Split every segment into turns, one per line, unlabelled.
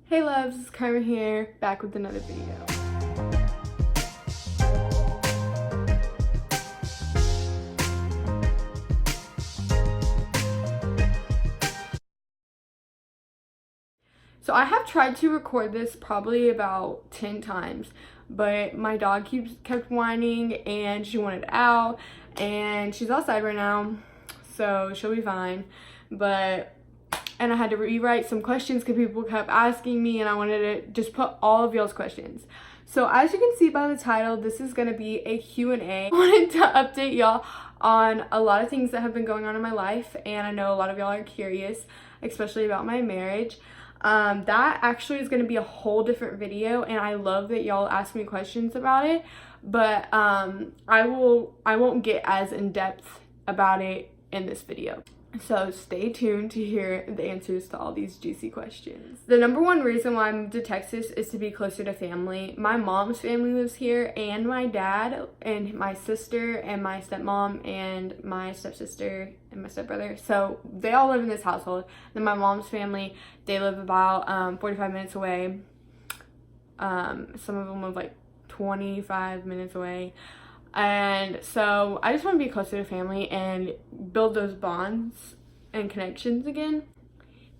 Hey loves, it's Carmen here, back with another video. So I have tried to record this probably about 10 times, but my dog kept whining and she wanted out, and she's outside right now, so she'll be fine. And I had to rewrite some questions because people kept asking me, and I wanted to just put all of y'all's questions. So as you can see by the title, this is going to be a Q&A. I wanted to update y'all on a lot of things that have been going on in my life, and I know a lot of y'all are curious, especially about my marriage. That actually is going to be a whole different video, and I love that y'all ask me questions about it, but I won't get as in-depth about it in this video. So stay tuned to hear the answers to all these juicy questions. The number one reason why I moved to Texas is to be closer to family. My mom's family lives here, and my dad and my sister and my stepmom and my stepsister and my stepbrother. So they all live in this household. Then my mom's family, they live about 45 minutes away. Some of them live like 25 minutes away. And so I just want to be closer to family and build those bonds and connections again.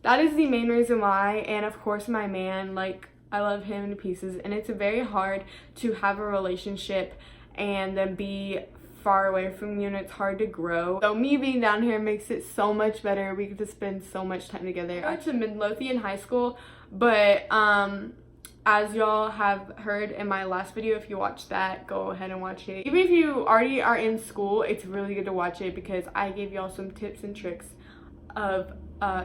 That is the main reason why. And of course my man, like, I love him to pieces, and it's very hard to have a relationship and then be far away from you, and it's hard to grow. So me being down here makes it so much better. We get to spend so much time together. I went to Midlothian High School, but as y'all have heard in my last video, if you watched that, go ahead and watch it. Even if you already are in school, it's really good to watch it because I gave y'all some tips and tricks of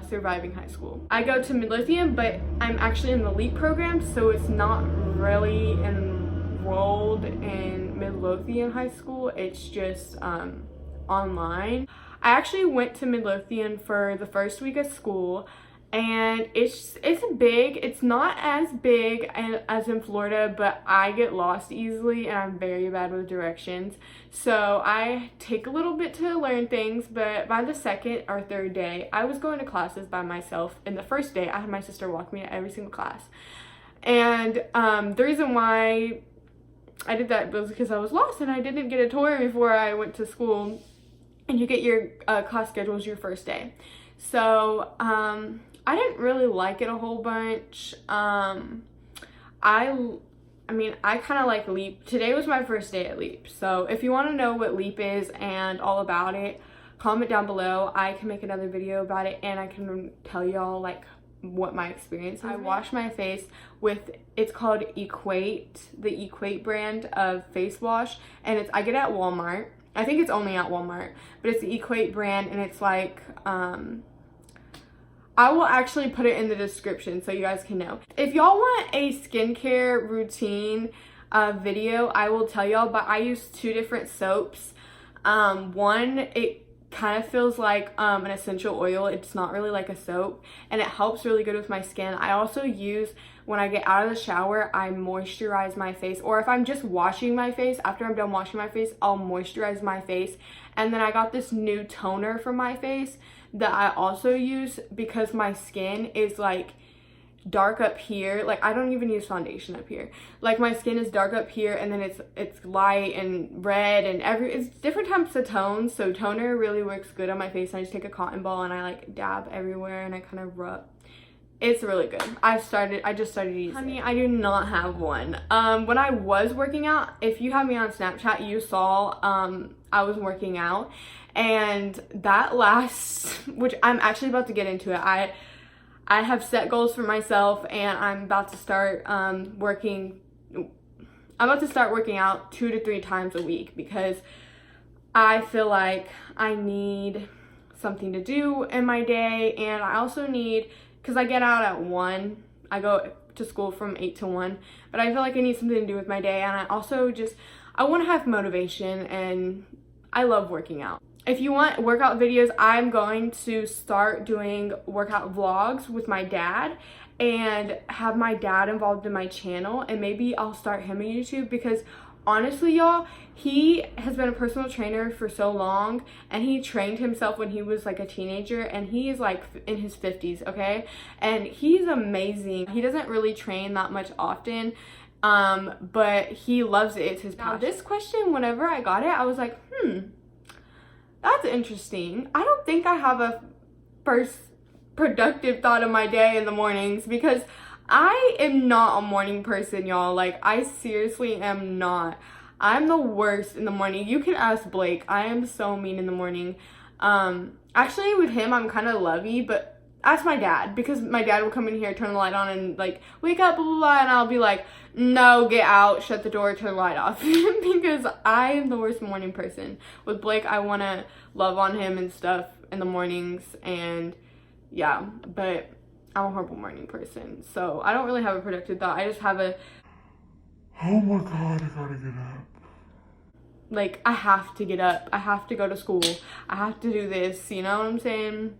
surviving high school. I go to Midlothian, but I'm actually in the LEAP program, so it's not really enrolled in Midlothian High School. It's just online. I actually went to Midlothian for the first week of school, and it's big. It's not as big as in Florida, but I get lost easily and I'm very bad with directions, so I take a little bit to learn things. But by the second or third day, I was going to classes by myself, and the first day I had my sister walk me to every single class. And the reason why I did that was because I was lost and I didn't get a tour before I went to school, and you get your class schedules your first day. So I didn't really like it a whole bunch. I mean, I kind of like LEAP. Today was my first day at LEAP. So if you want to know what LEAP is and all about it, comment down below. I can make another video about it, and I can tell y'all like what my experience is. I wash my face with, it's called Equate, the Equate brand of face wash, and I get it at Walmart. I think it's only at Walmart, but it's the Equate brand, and it's like I will actually put it in the description so you guys can know. If y'all want a skincare routine video, I will tell y'all, but I use two different soaps. One, it kind of feels like an essential oil. It's not really like a soap, and it helps really good with my skin. I also use, when I get out of the shower, I moisturize my face, or if I'm just washing my face, after I'm done washing my face, I'll moisturize my face. And then I got this new toner for my face that I also use because my skin is like dark up here. Like, I don't even use foundation up here. Like, my skin is dark up here, and then it's light and red, and it's different types of tones. So toner really works good on my face. I just take a cotton ball and I like dab everywhere, and I kind of rub. It's really good. I just started using it. Honey, I do not have one. When I was working out, if you have me on Snapchat, you saw I was working out, and that lasts, which I'm actually about to get into it. I have set goals for myself, and I'm about to start working out 2 to 3 times a week because I feel like I need something to do in my day, and I also need, because I get out at 1, I go to school from 8 to 1, but I feel like I need something to do with my day, and I also I want to have motivation, and I love working out. If you want workout videos, I'm going to start doing workout vlogs with my dad and have my dad involved in my channel, and maybe I'll start him a YouTube, because honestly, y'all, he has been a personal trainer for so long, and he trained himself when he was like a teenager, and he is like in his 50s, okay? And he's amazing. He doesn't really train that much often, but he loves it. It's his passion. Now, this question, whenever I got it, I was like, that's interesting. I don't think I have a first productive thought of my day in the mornings, because I am not a morning person, y'all. Like, I seriously am not. I'm the worst in the morning. You can ask Blake. I am so mean in the morning. Actually, with him, I'm kind of lovey, but ask my dad, because my dad will come in here, turn the light on, and like, wake up, blah, blah, blah, and I'll be like, no, get out, shut the door, turn the light off, because I am the worst morning person. With Blake, I want to love on him and stuff in the mornings, and yeah, but I'm a horrible morning person, so I don't really have a productive thought. I just have a, oh my god, I gotta get up. Like, I have to get up. I have to go to school. I have to do this, you know what I'm saying?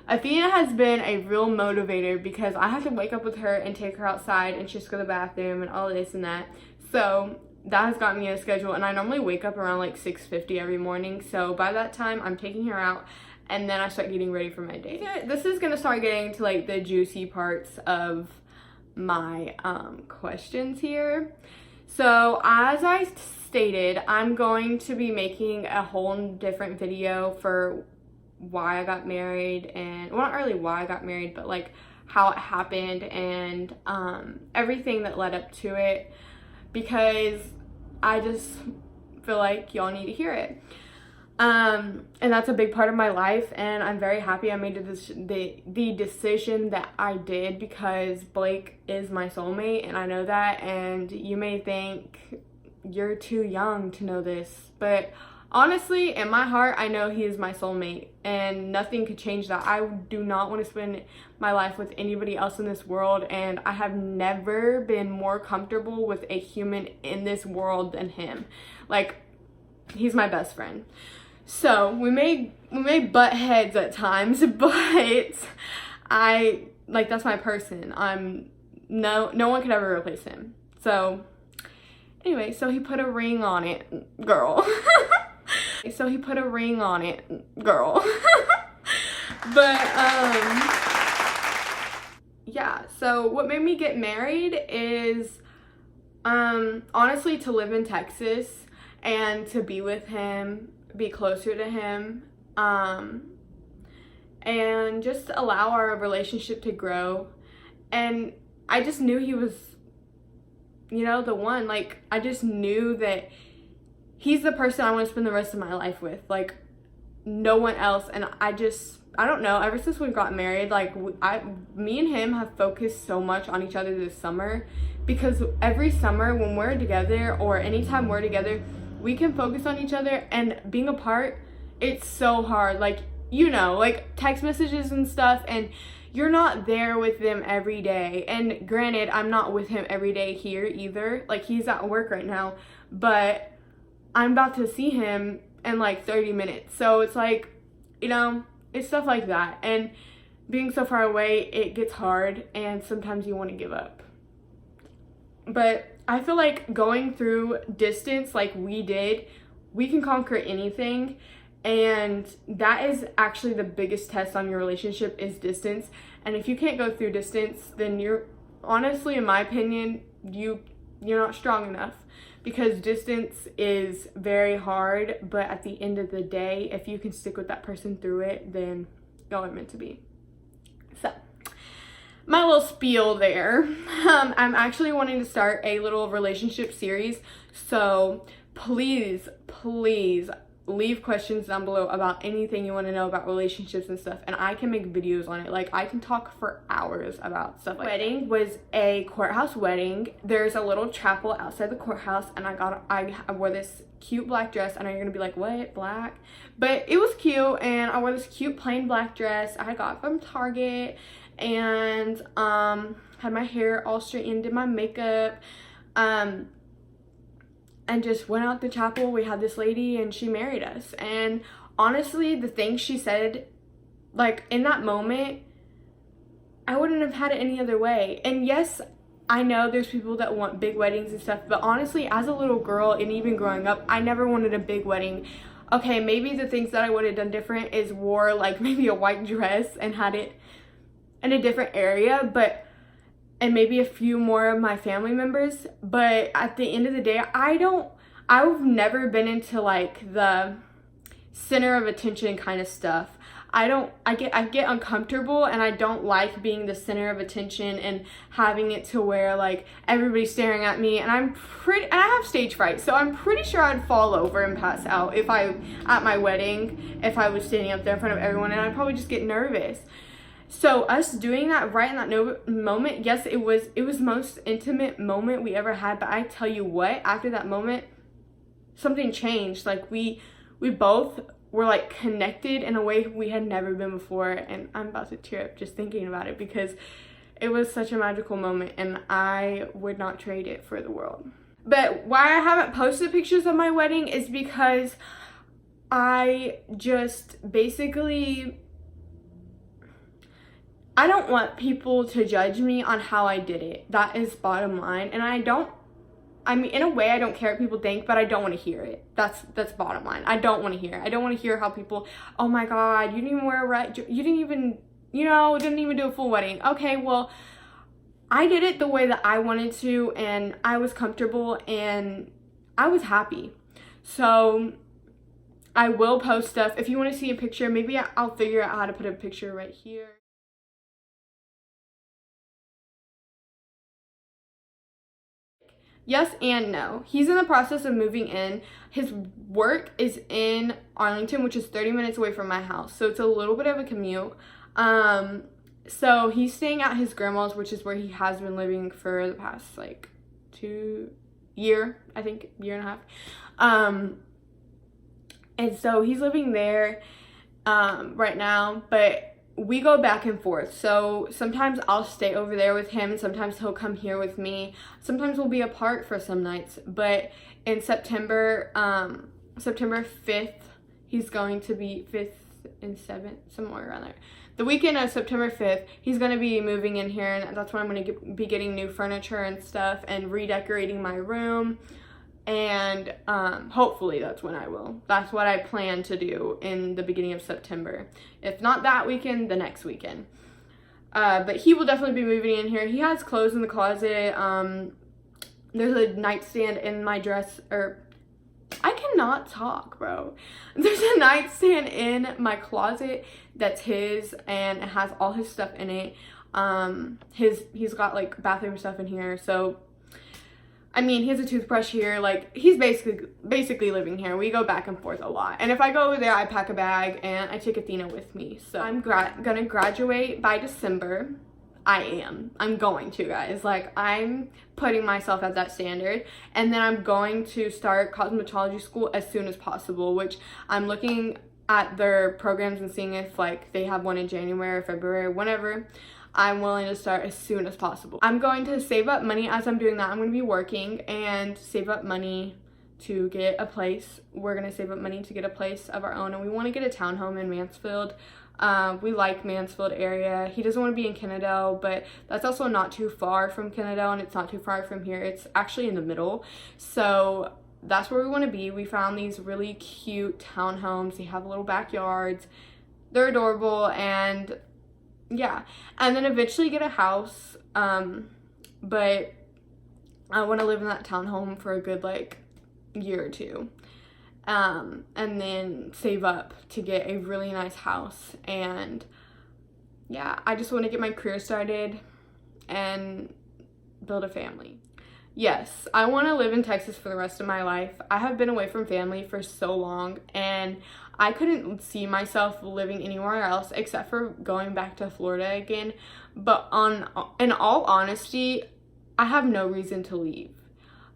Athena has been a real motivator, because I have to wake up with her and take her outside, and she's go to the bathroom and all this and that. So that has gotten me a schedule, and I normally wake up around like 6:50 every morning. So by that time, I'm taking her out, and then I start getting ready for my day. This is gonna start getting to like the juicy parts of my questions here. So as I stated, I'm going to be making a whole different video for why I got married, and well, not really why I got married, but like how it happened, and everything that led up to it, because I just feel like y'all need to hear it. And that's a big part of my life, and I'm very happy I made the decision that I did, because Blake is my soulmate, and I know that. And you may think you're too young to know this, but honestly, in my heart, I know he is my soulmate, and nothing could change that. I do not want to spend my life with anybody else in this world, and I have never been more comfortable with a human in this world than him. Like, he's my best friend. So we may butt heads at times, but I, like, that's my person. No one could ever replace him. So anyway, so he put a ring on it, girl. So he put a ring on it, girl. But yeah, so what made me get married is honestly to live in Texas and to be with him, be closer to him, and just allow our relationship to grow. And I just knew he was, you know, the one. Like, I just knew that he's the person I want to spend the rest of my life with, like no one else. And I don't know, ever since we got married, like me and him have focused so much on each other this summer, because every summer when we're together, or anytime we're together, we can focus on each other. And being apart, it's so hard. Like, you know, like text messages and stuff, and you're not there with them every day. And granted, I'm not with him every day here either. Like, he's at work right now, but I'm about to see him in like 30 minutes. So it's like, you know, it's stuff like that. And being so far away, it gets hard, and sometimes you want to give up. But I feel like going through distance like we did, we can conquer anything. And that is actually the biggest test on your relationship, is distance. And if you can't go through distance, then you're, honestly, in my opinion, you're not strong enough. Because distance is very hard, but at the end of the day, if you can stick with that person through it, then y'all are meant to be. So, my little spiel there. I'm actually wanting to start a little relationship series, so please leave questions down below about anything you want to know about relationships and stuff, and I can make videos on it. Like, I can talk for hours about stuff like that. Wedding was a courthouse wedding. There's a little chapel outside the courthouse, and I wore this cute black dress. I know you're gonna be like, what, black? But it was cute, and I wore this cute plain black dress I got from Target, and had my hair all straightened, did my makeup, and just went out the chapel. We had this lady, and she married us. And honestly, the things she said, like, in that moment, I wouldn't have had it any other way. And yes, I know there's people that want big weddings and stuff, but honestly, as a little girl and even growing up, I never wanted a big wedding. Okay, maybe the things that I would have done different is wore like maybe a white dress and had it in a different area, and maybe a few more of my family members. But at the end of the day, I've never been into like the center of attention kind of stuff. I get uncomfortable, and I don't like being the center of attention and having it to where like everybody's staring at me, and I have stage fright, so I'm pretty sure I'd fall over and pass out at my wedding if I was standing up there in front of everyone, and I'd probably just get nervous. So us doing that right in that moment, yes, it was the most intimate moment we ever had, but I tell you what, after that moment, something changed. Like we both were like connected in a way we had never been before, and I'm about to tear up just thinking about it because it was such a magical moment, and I would not trade it for the world. But why I haven't posted pictures of my wedding is because I just basically, I don't want people to judge me on how I did it. That is bottom line. And I mean, in a way, I don't care what people think, but I don't want to hear it. That's bottom line. I don't want to hear it. I don't want to hear how people, oh my God, you didn't even wear a red, you didn't even, didn't even do a full wedding. Okay, well, I did it the way that I wanted to, and I was comfortable, and I was happy. So I will post stuff. If you want to see a picture, maybe I'll figure out how to put a picture right here. Yes and no. He's in the process of moving in. His work is in Arlington, which is 30 minutes away from my house. So it's a little bit of a commute. So he's staying at his grandma's, which is where he has been living for the past like year and a half. And so he's living there right now, but we go back and forth. So sometimes I'll stay over there with him, sometimes he'll come here with me, sometimes we'll be apart for some nights. But in September 5th, he's going to be 5th and 7th, somewhere around there. The weekend of September 5th, he's going to be moving in here, and that's when I'm going to be getting new furniture and stuff and redecorating my room. And hopefully that's when I will. That's what I plan to do in the beginning of September. If not that weekend, the next weekend. But he will definitely be moving in here. He has clothes in the closet. There's a nightstand in my I cannot talk, bro. There's a nightstand in my closet that's his, and it has all his stuff in it. He's got like bathroom stuff in here, so I mean, he has a toothbrush here. Like, he's basically living here. We go back and forth a lot. And if I go over there, I pack a bag and I take Athena with me. So I'm gonna graduate by December. I'm going to, guys. Like, I'm putting myself at that standard. And then I'm going to start cosmetology school as soon as possible, which I'm looking at their programs and seeing if like they have one in January or February or whenever. I'm willing to start as soon as possible. I'm going to save up money as I'm doing that. I'm going to be working and save up money to get a place. We're going to save up money to get a place of our own, and we want to get a townhome in Mansfield. We like Mansfield area. He doesn't want to be in Kennedale, but that's also not too far from Kennedale, and it's not too far from here. It's actually in the middle. So that's where we want to be. We found these really cute townhomes. They have little backyards. They're adorable, and yeah, and then eventually get a house, but I want to live in that townhome for a good like year or two, and then save up to get a really nice house. And yeah, I just want to get my career started and build a family. Yes, I want to live in Texas for the rest of my life. I have been away from family for so long, and I couldn't see myself living anywhere else except for going back to Florida again. But in all honesty, I have no reason to leave.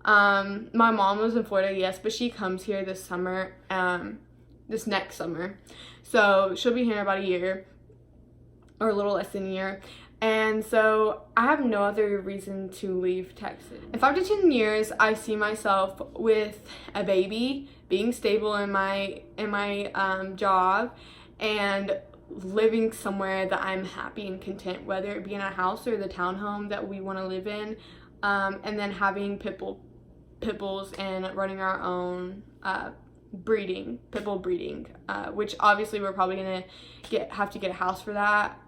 My mom was in Florida, yes, but she comes here this summer, this next summer. So she'll be here in about a year, or a little less than a year. And so I have no other reason to leave Texas. In 5 to 10 years, I see myself with a baby, being stable in my job, and living somewhere that I'm happy and content, whether it be in a house or the townhome that we want to live in, and then having pit bulls and running our own pit bull breeding, which obviously we're probably gonna have to get a house for that,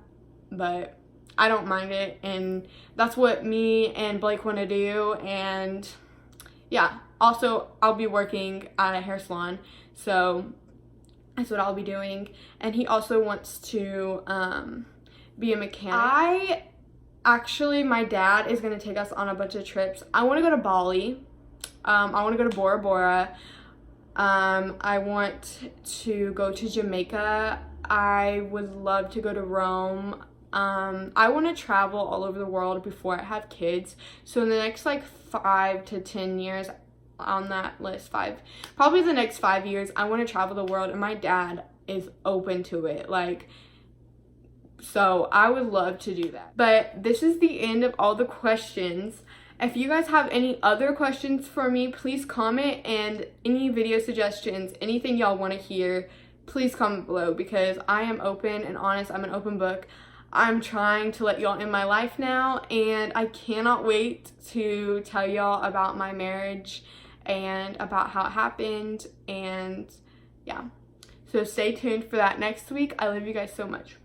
but I don't mind it, and that's what me and Blake want to do. And yeah, also I'll be working at a hair salon, so that's what I'll be doing. And he also wants to be a mechanic. My dad is going to take us on a bunch of trips. I want to go to Bali. I want to go to Bora Bora. I want to go to Jamaica. I would love to go to Rome. I want to travel all over the world before I have kids. So in the next like 5 to 10 years on that list, probably the next 5 years, I want to travel the world, and my dad is open to it. Like, so I would love to do that. But this is the end of all the questions. If you guys have any other questions for me, please comment, and any video suggestions, anything y'all want to hear, please comment below, because I am open and honest. I'm an open book. I'm trying to let y'all in my life now, and I cannot wait to tell y'all about my marriage and about how it happened. And yeah, so stay tuned for that next week. I love you guys so much.